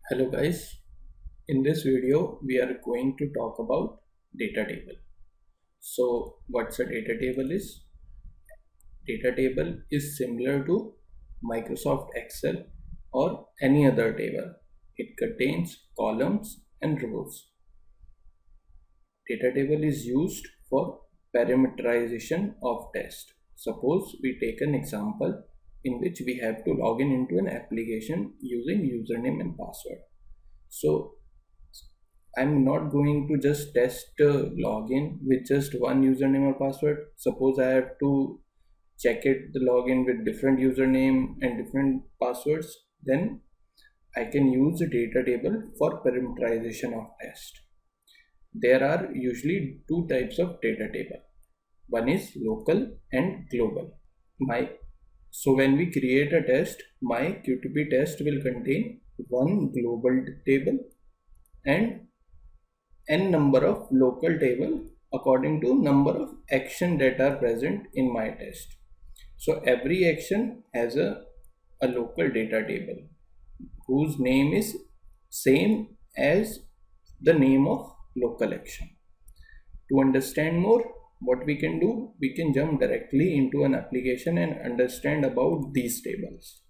Hello guys, in this video we are going to talk about data table. So what's a data table is? Data table is similar to Microsoft Excel or any other table. It contains columns and rows. Data table is used for parameterization of test. Suppose we take an example in which we have to log in into an application using username and password. So I'm not going to just test login with just one username or password. Suppose I have to check the login with different username and different passwords, then I can use a data table for parameterization of test. There are usually two types of data table. One is local and global. So when we create a test, my QTP test will contain one global table and n number of local table according to number of action that are present in my test. So every action has a local data table whose name is same as the name of local action. To understand more, what we can do, we can jump directly into an application and understand about these tables.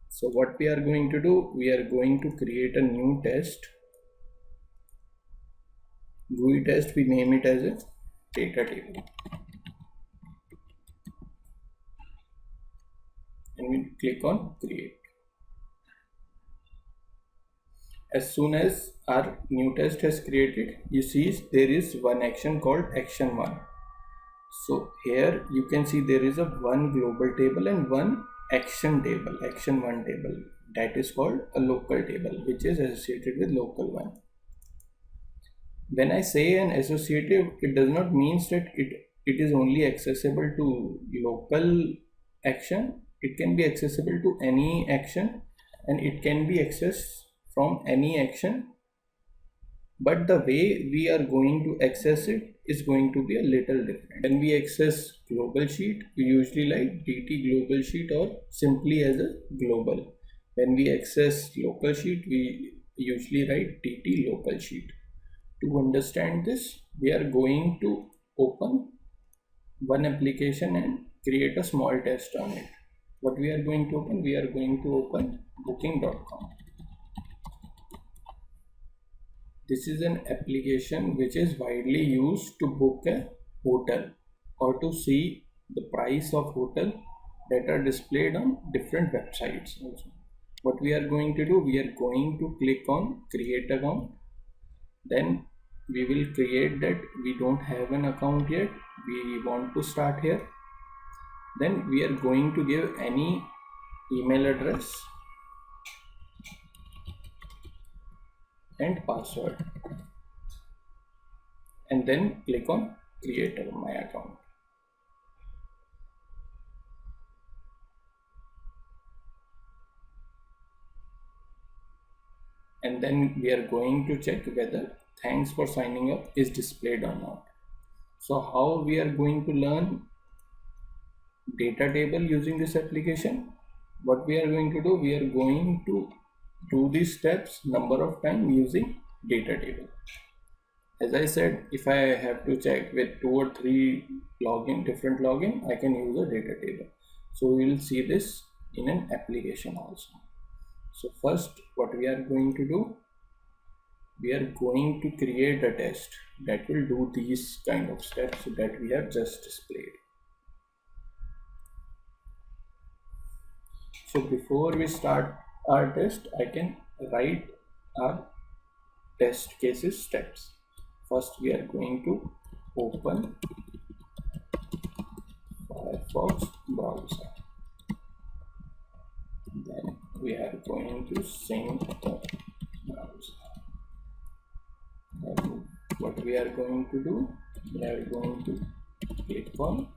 So what we are going to do, we are going to create a new test. GUI test, we name it as a data table. And we click on create. As soon as our new test has created, you see there is one action called action 1. So here you can see there is a one global table and one action table, action 1 table, that is called a local table, which is associated with local 1. When I say an associative, it does not mean that it is only accessible to local action. It can be accessible to any action and it can be accessed from any action, but the way we are going to access it is going to be a little different. When we access global sheet, we usually write DT global sheet or simply as a global. When we access local sheet, we usually write DT local sheet. To understand this, we are going to open one application and create a small test on it. What we are going to open? We are going to open booking.com. This is an application which is widely used to book a hotel or to see the price of hotel that are displayed on different websites also. What we are going to do, we are going to click on create account. Then we will create that. We don't have an account yet. We want to start here. Then we are going to give any email address and password and then click on create my account. And then we are going to check whether thanks for signing up is displayed or not. So how we are going to learn data table using this application? What we are going to do, we are going to do these steps number of times using data table. As I said, if I have to check with 2 or 3 different login, I can use a data table. So we will see this in an application also. So first, what we are going to do, we are going to create a test that will do these kind of steps that we have just displayed. So before we start our test, I can write our test cases steps. First, we are going to open Firefox browser. Then we are going to sync the browser. Then what we are going to do, we are going to click on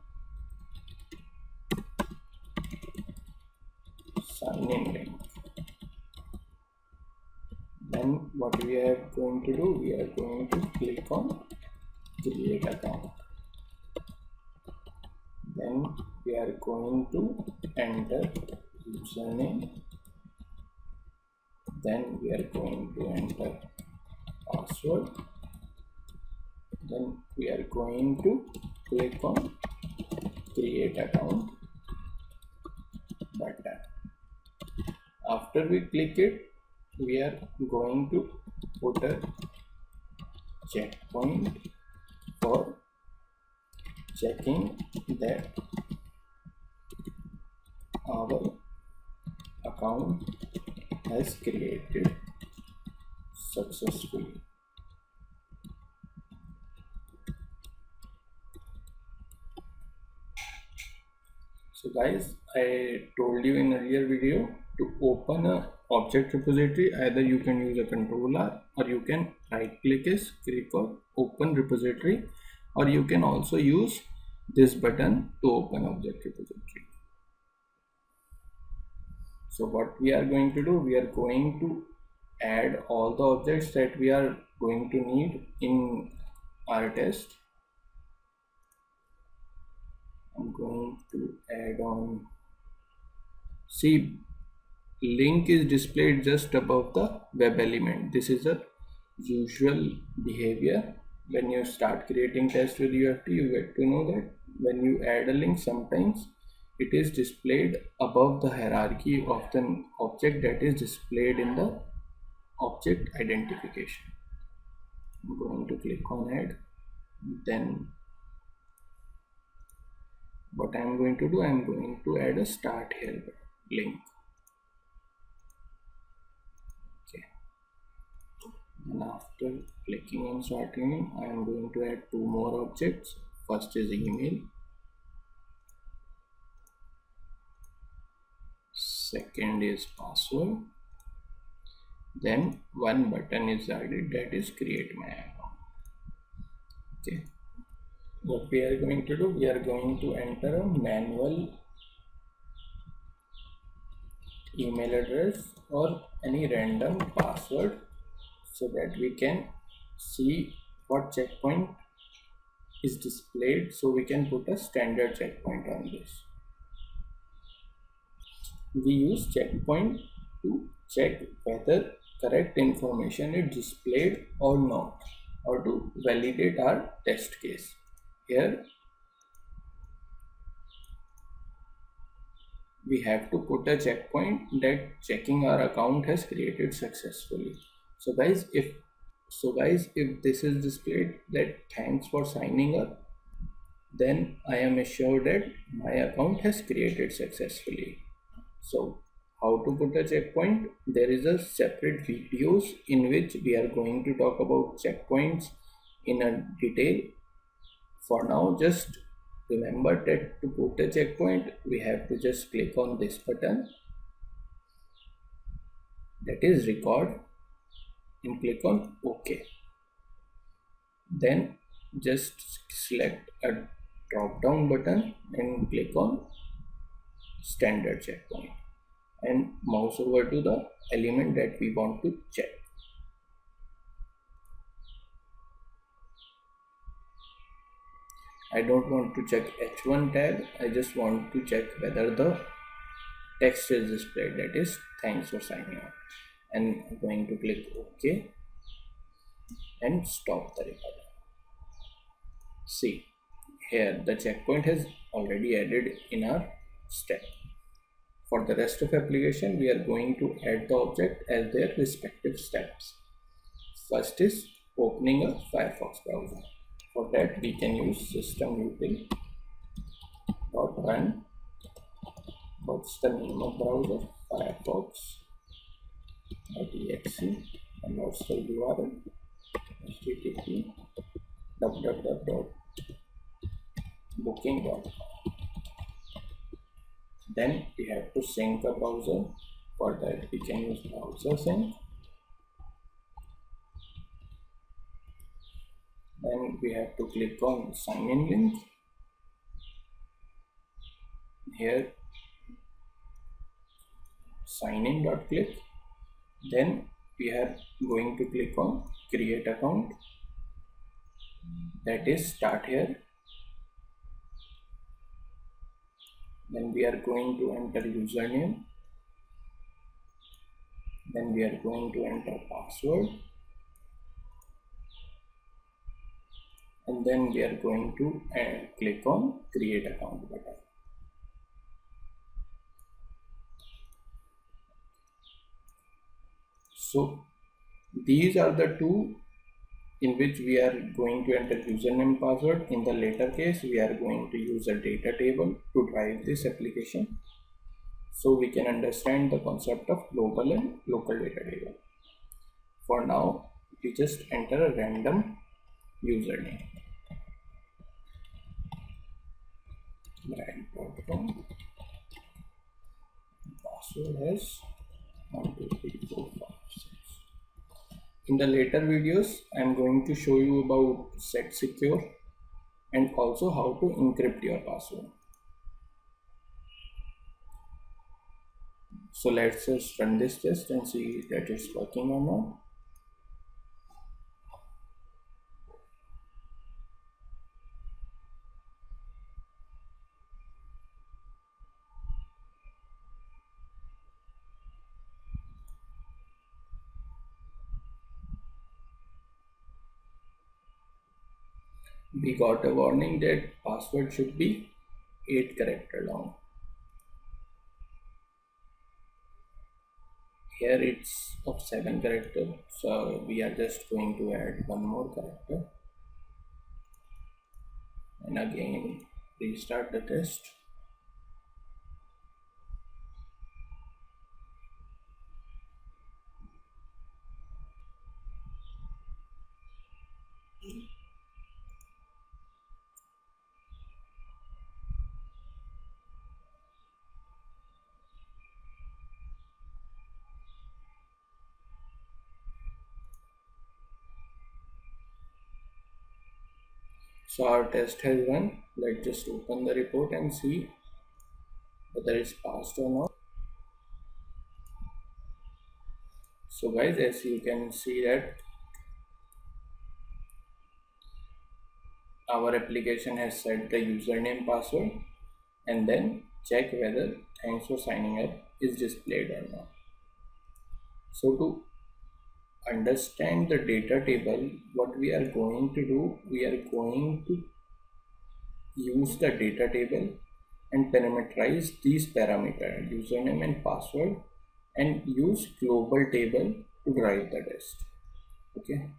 sign in link. Then what we are going to do, we are going to click on create account. Then we are going to enter username Then we are going to enter password. Then we are going to click on create account button. After we click it, we are going to put a checkpoint for checking that our account has created successfully. So guys, I told you in earlier video, to open a object repository, either you can use a controller, or you can right click is click on open repository, or you can also use this button to open object repository. So what we are going to do, we are going to add all the objects that we are going to need in our test. I'm going to add on, see, link is displayed just above the web element. This is a usual behavior. When you start creating tests with UFT, you get to know that when you add a link, sometimes it is displayed above the hierarchy of the object that is displayed in the object identification. I'm going to click on add. Then what I'm going to do, I'm going to add a start here link. Okay. And after clicking on starting, I am going to add two more objects. First is email. Second is password. Then one button is added, that is create my account. Okay. What we are going to do, we are going to enter a manual email address or any random password so that we can see what checkpoint is displayed, so we can put a standard checkpoint on this. We use checkpoint to check whether correct information is displayed or not, or to validate our test case. Here we have to put a checkpoint that checking our account has created successfully. So guys, if this is displayed that thanks for signing up, then I am assured that my account has created successfully. So how to put a checkpoint? There is a separate videos in which we are going to talk about checkpoints in a detail. For now, just remember that to put a checkpoint, we have to just click on this button, that is record, and click on OK. Then just select a drop down button and click on standard checkpoint and mouse over to the element that we want to check. I don't want to check H1 tag, I just want to check whether the text is displayed, that is thanks for signing up, and I'm going to click OK and stop the recording. See, here the checkpoint has already added in our step. For the rest of application, we are going to add the object as their respective steps. First is opening a Firefox browser. For that, we can use system.util.run. What's the name of browser? Firefox.exe. And what's the URL? http://www.booking.com. Then we have to sync a browser. For that, we can use browser sync. Then we have to click on sign in link. Here sign in.click. Then we are going to click on create account, that is start here. Then we are going to enter username. Then we are going to enter password, and then we are going to click on create account button. So these are the two in which we are going to enter username password. In the later case, we are going to use a data table to drive this application, so we can understand the concept of global and local data table. For now, we just enter a random username, brand.com, password has 1 2 3 4 5 6. In the later videos, I am going to show you about set secure and also how to encrypt your password. So let's just run this test and see that it's working or not. We got a warning that password should be 8 character long. Here it's of 7 character, so we are just going to add one more character and again restart the test. So our test has run. Let's just open the report and see whether it's passed or not. So guys, as you can see that our application has set the username password and then check whether thanks for signing up is displayed or not. So to understand the data table, what we are going to do, we are going to use the data table and parameterize these parameters, username and password, and use global table to drive the test. Okay,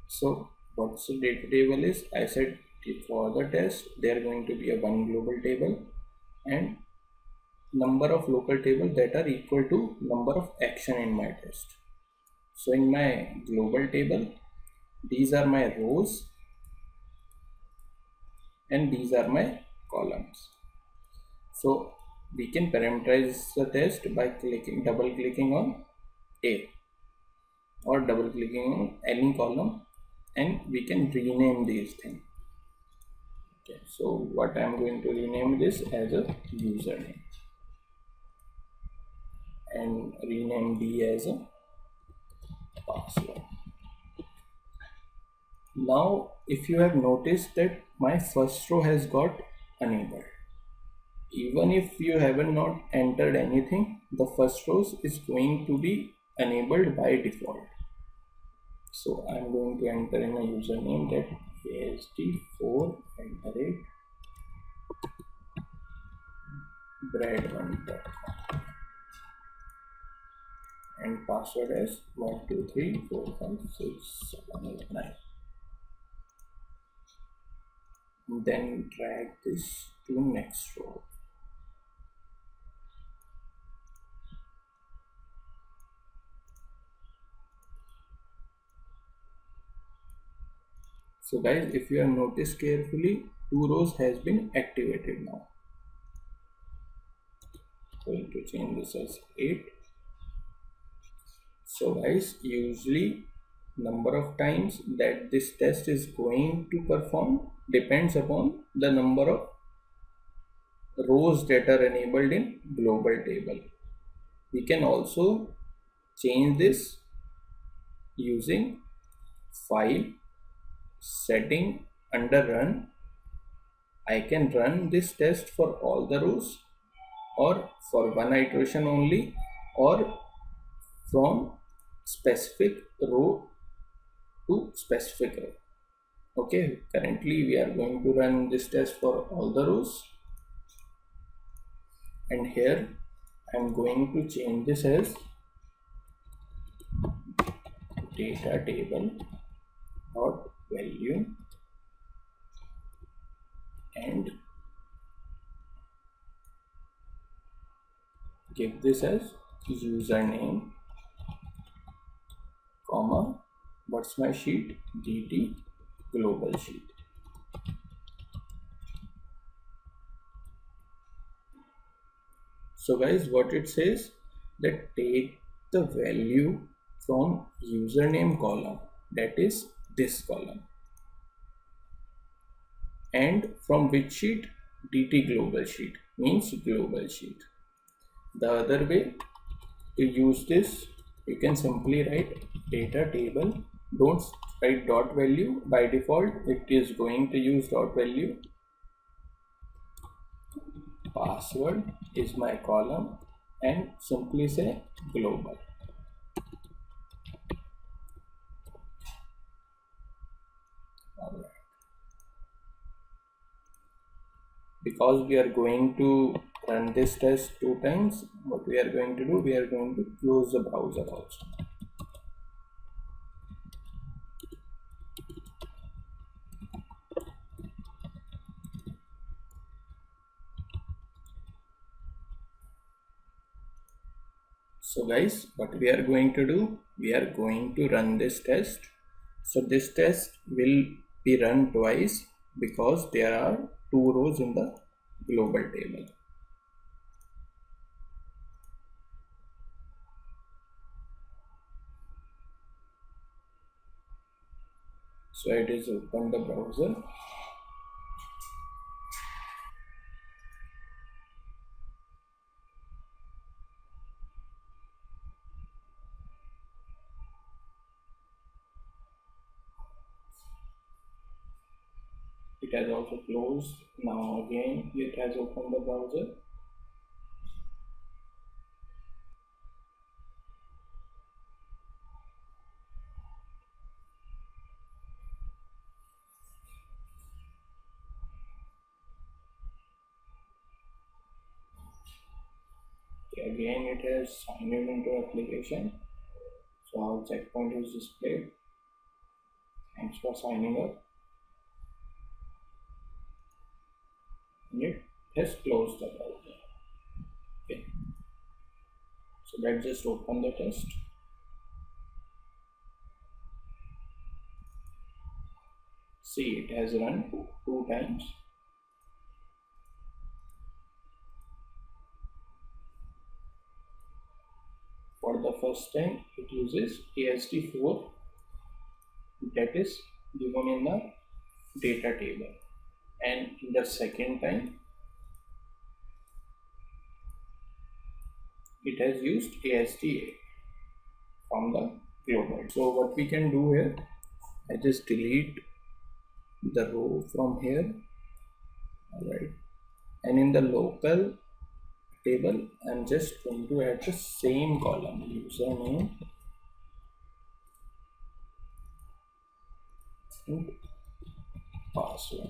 so what's the data table is, I said for the test there are going to be a one global table and number of local tables that are equal to number of action in my test. So in my global table, these are my rows and these are my columns. So we can parameterize the test by double clicking on A or double clicking on any column, and we can rename these things. Okay, so what I am going to rename this as a username and rename D as a password. Now if you have noticed that my first row has got enabled, even if you haven't not entered anything, the first row is going to be enabled by default. So I'm going to enter in a username that ASD4 bread1.com and password as 123456789. Then drag this to next row. So guys, if you have noticed carefully, two rows has been activated now. Going to change this as 8. So guys, usually number of times that this test is going to perform depends upon the number of rows that are enabled in global table. We can also change this using file setting under run. I can run this test for all the rows or for one iteration only, or from specific row to specific row. Okay, currently we are going to run this test for all the rows, and here I am going to change this as data table dot value and give this as username comma what's my sheet, dt global sheet. So guys, what it says, that take the value from username column, that is this column, and from which sheet, dt global sheet, means global sheet. The other way to use this, you can simply write data table, don't write dot value, by default it is going to use dot value, password is my column, and simply say global. Alright. Because we are going to run this test 2 times, what we are going to do, we are going to close the browser also. So guys, what we are going to do, we are going to run this test. So this test will be run twice because there are 2 rows in the global table. So it is open the browser. It has also closed. Now again it has opened the browser. Again it has signed in into application. So our checkpoint is displayed. Thanks for signing up. And it has closed the browser. Okay. So let's just open the test. See, it has run 2 times. For the first time, it uses AST4, that is given in the data table, and in the second time, it has used AST8 from the global. So what we can do here, I just delete the row from here, alright, and in the local table I'm just going to add the same column, username and password.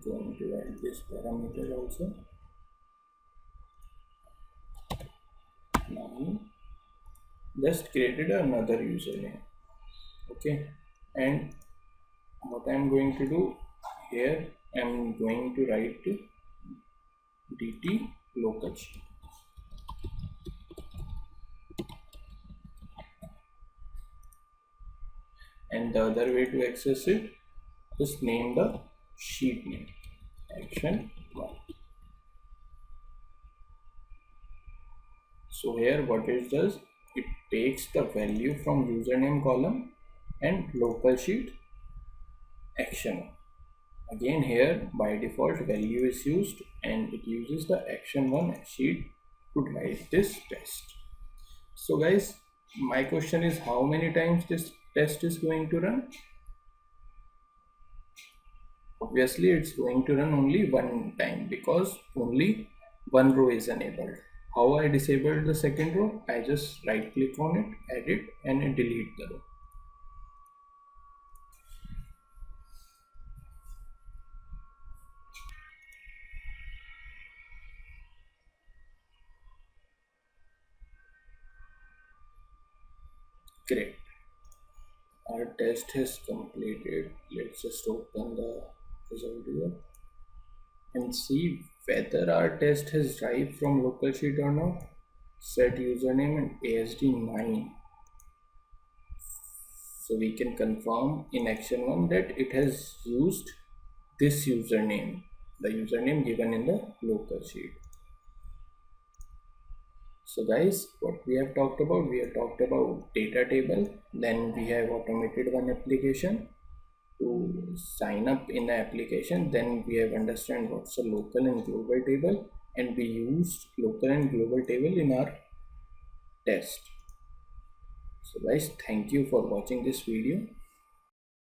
Going to add this parameter also. Now just created another username. Okay, and what I'm going to do here, I'm going to write dt local sheet. And the other way to access it, just name the sheet name, action 1. So here what it does, it takes the value from username column and local sheet action. Again here by default value is used, and it uses the action 1 sheet to write this test. So guys, my question is, how many times this test is going to run? Obviously it's going to run only one time because only one row is enabled. How I disabled the second row? I just right click on it, edit, and delete the row. Great. Our test is completed. Let's just open the result here and see whether our test has derived from local sheet or not. Set username and ASD9. So we can confirm in action 1 that it has used this username, the username given in the local sheet. So guys, what we have talked about, we have talked about data table, then we have automated one application to sign up in the application, then we have understand what's a local and global table, and we used local and global table in our test. So guys, thank you for watching this video.